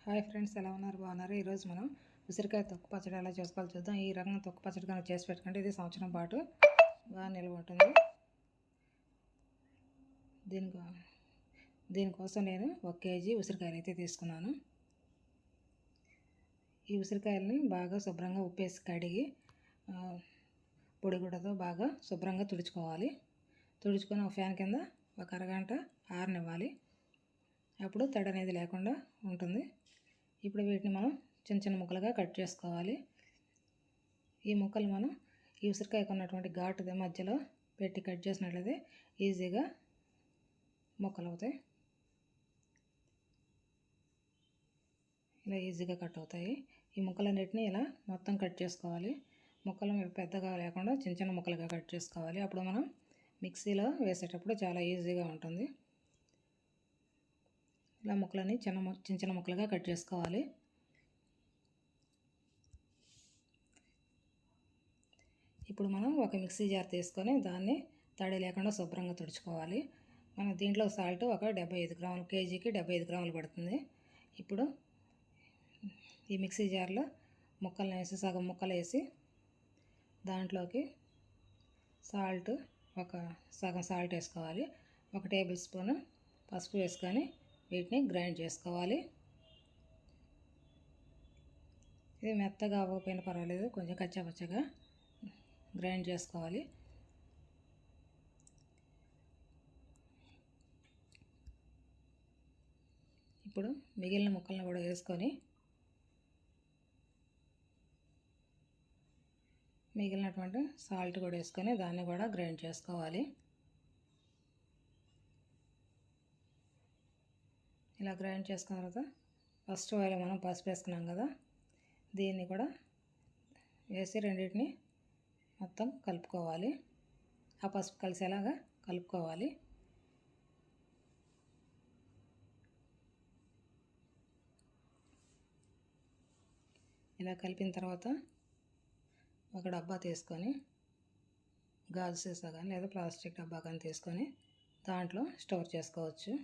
Hi friends, ఎలా ఉన్నారు? బాగున్నారు? ఈరోజు మనం ఉసిరికాయ తొక్కు పచ్చడి ఎలా చేసుకోవాలో చూద్దాం. ఈ రకంగా తొక్కు పచ్చడి కనుక చేసి పెట్టుకుంటే ఇది సంవత్సరం పాటు బాగా నిల్వ ఉంటుంది. దీనికోసం నేను 1 కేజీ ఉసిరికాయలు అయితే తీసుకున్నాను. ఈ ఉసిరికాయలని బాగా శుభ్రంగా ఉప్పేసి కడిగి పొడిగుడ్డతో బాగా శుభ్రంగా తుడుచుకోవాలి. తుడుచుకొని ఒక ఫ్యాన్ కింద ఒక అరగంట ఆరనివ్వాలి. అప్పుడు తడి అనేది లేకుండా ఉంటుంది. ఇప్పుడు వీటిని మనం చిన్న చిన్న ముక్కలుగా కట్ చేసుకోవాలి. ఈ ముక్కలు మనం ఈ ఉసిరికాయకు ఉన్నటువంటి ఘాటు మధ్యలో పెట్టి కట్ చేసినట్లయితే ఈజీగా ముక్కలు అవుతాయి. ఇలా ఈజీగా కట్ అవుతాయి. ఈ ముక్కలన్నిటిని ఇలా మొత్తం కట్ చేసుకోవాలి. ముక్కలు పెద్దగా లేకుండా చిన్న చిన్న ముక్కలుగా కట్ చేసుకోవాలి. అప్పుడు మనం మిక్సీలో వేసేటప్పుడు చాలా ఈజీగా ఉంటుంది. ఇలా ముక్కలని చిన్న చిన్న ముక్కలుగా కట్ చేసుకోవాలి. ఇప్పుడు మనం ఒక మిక్సీ జార్ తీసుకొని దాన్ని తడి లేకుండా శుభ్రంగా తుడుచుకోవాలి. మనం దీంట్లో సాల్ట్ ఒక 75 గ్రాములు, కేజీకి 75 గ్రాములు పడుతుంది. ఇప్పుడు ఈ మిక్సీ జార్లో ముక్కలను వేసి సగం ముక్కలు వేసి దాంట్లోకి సాల్ట్ సగం సాల్ట్ వేసుకోవాలి. 1 టేబుల్ స్పూన్ పసుపు వేసుకొని వీటిని గ్రైండ్ చేసుకోవాలి. ఇది మెత్తగా అవ్వకపోయినా పర్వాలేదు, కొంచెం కచ్చాపచ్చగా గ్రైండ్ చేసుకోవాలి. ఇప్పుడు మిగిలిన ముక్కలను కూడా వేసుకొని మిగిలినటువంటి సాల్ట్ కూడా వేసుకొని దాన్ని కూడా గ్రైండ్ చేసుకోవాలి. ఇలా గ్రైండ్ చేసుకున్న తర్వాత ఫస్ట్ ఆయిల్ మనం పసుపు వేసుకున్నాం కదా, దీన్ని కూడా వేసి రెండింటిని మొత్తం కలుపుకోవాలి. ఆ పసుపు కలిసేలాగా కలుపుకోవాలి. ఇలా కలిపిన తర్వాత ఒక డబ్బా తీసుకొని, గాజు సీసా కానీ లేదా ప్లాస్టిక్ డబ్బా కానీ తీసుకొని దాంట్లో స్టోర్ చేసుకోవచ్చు.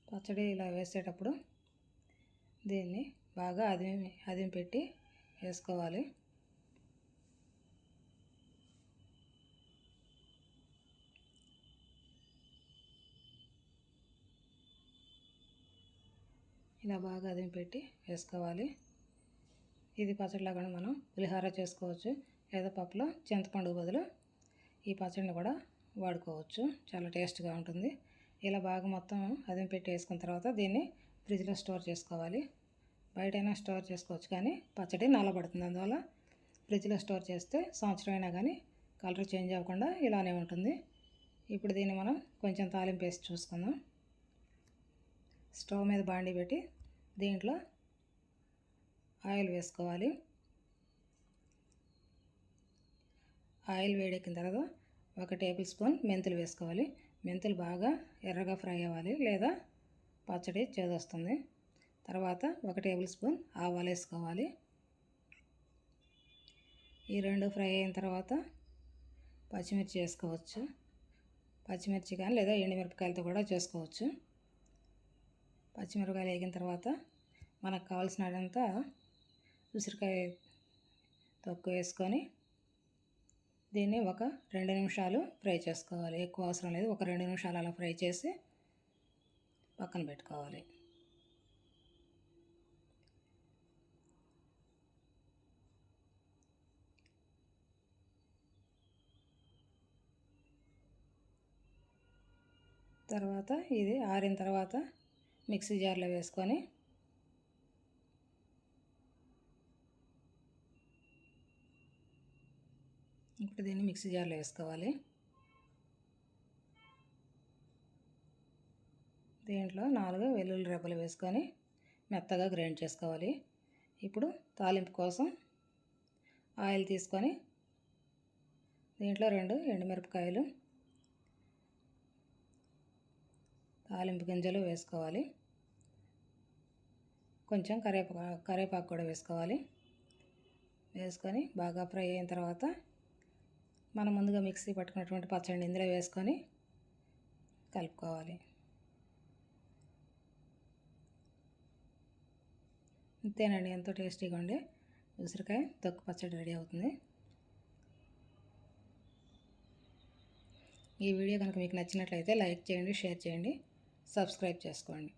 పచ్చడి ఇలా వేసేటప్పుడు దీన్ని బాగా అదిమి పెట్టి వేసుకోవాలి. ఇలా బాగా అదిమి పెట్టి వేసుకోవాలి. ఇది పచ్చడిలాగా మనం పులిహోర చేసుకోవచ్చు, లేదా పప్పులో చింతపండు బదులు ఈ పచ్చడిని కూడా వాడుకోవచ్చు. చాలా టేస్ట్గా ఉంటుంది. ఇలా బాగా మొత్తం అదిమి పెట్టి వేసుకున్న తర్వాత దీన్ని ఫ్రిడ్జ్లో స్టోర్ చేసుకోవాలి. బయటైనా స్టోర్ చేసుకోవచ్చు, కానీ పచ్చడి నల్లబడుతుంది. అందువల్ల ఫ్రిడ్జ్లో స్టోర్ చేస్తే సంవత్సరం అయినా కానీ కలర్ చేంజ్ అవ్వకుండా ఇలానే ఉంటుంది. ఇప్పుడు దీన్ని మనం కొంచెం తాలింపు వేసి చూసుకుందాం. స్టవ్ మీద బాండీ పెట్టి దీంట్లో ఆయిల్ వేసుకోవాలి. ఆయిల్ వేడెక్కిన తర్వాత 1 టేబుల్ స్పూన్ మెంతులు వేసుకోవాలి. మెంతులు బాగా ఎర్రగా ఫ్రై అవ్వాలి, లేదా పచ్చడి చేదొస్తుంది. తర్వాత 1 టేబుల్ స్పూన్ ఆవాలు వేసుకోవాలి. ఈ రెండు ఫ్రై అయిన తర్వాత పచ్చిమిర్చి వేసుకోవచ్చు. పచ్చిమిర్చి కానీ లేదా ఎండుమిరపకాయలతో కూడా చేసుకోవచ్చు. పచ్చిమిరపకాయలు వేగిన తర్వాత మనకు కావాల్సినంత ఉసిరికాయ తొక్కు వేసుకొని దీన్ని ఒక 2 నిమిషాలు ఫ్రై చేసుకోవాలి. ఎక్కువ అవసరం లేదు, ఒక 2 నిమిషాలు అలా ఫ్రై చేసి పక్కన పెట్టుకోవాలి. తర్వాత ఇది ఆరిన తర్వాత మిక్సీ జార్లో వేసుకొని ఇప్పుడు దీన్ని మిక్సీ జార్లో వేసుకోవాలి. దీంట్లో 4 వెల్లుల్లి రెబ్బలు వేసుకొని మెత్తగా గ్రైండ్ చేసుకోవాలి. ఇప్పుడు తాలింపు కోసం ఆయిల్ తీసుకొని దీంట్లో 2 ఎండుమిరపకాయలు, తాలింపు గింజలు వేసుకోవాలి. కొంచెం కరివేపాకు కూడా వేసుకోవాలి. వేసుకొని బాగా ఫ్రై అయిన తర్వాత మనం ముందుగా మిక్సీ పట్టుకున్నటువంటి పచ్చడిని ఇందులో వేసుకొని కలుపుకోవాలి. ఇంతేనండి, ఎంతో టేస్టీగా ఉండే ఉసిరికాయ తొక్కు పచ్చడి రెడీ అవుతుంది. ఈ వీడియో కనుక మీకు నచ్చినట్లయితే లైక్ చేయండి, షేర్ చేయండి, సబ్స్క్రైబ్ చేసుకోండి.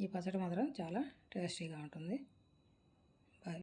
ఈ పచ్చడి మాత్రం చాలా టేస్టీగా ఉంటుంది.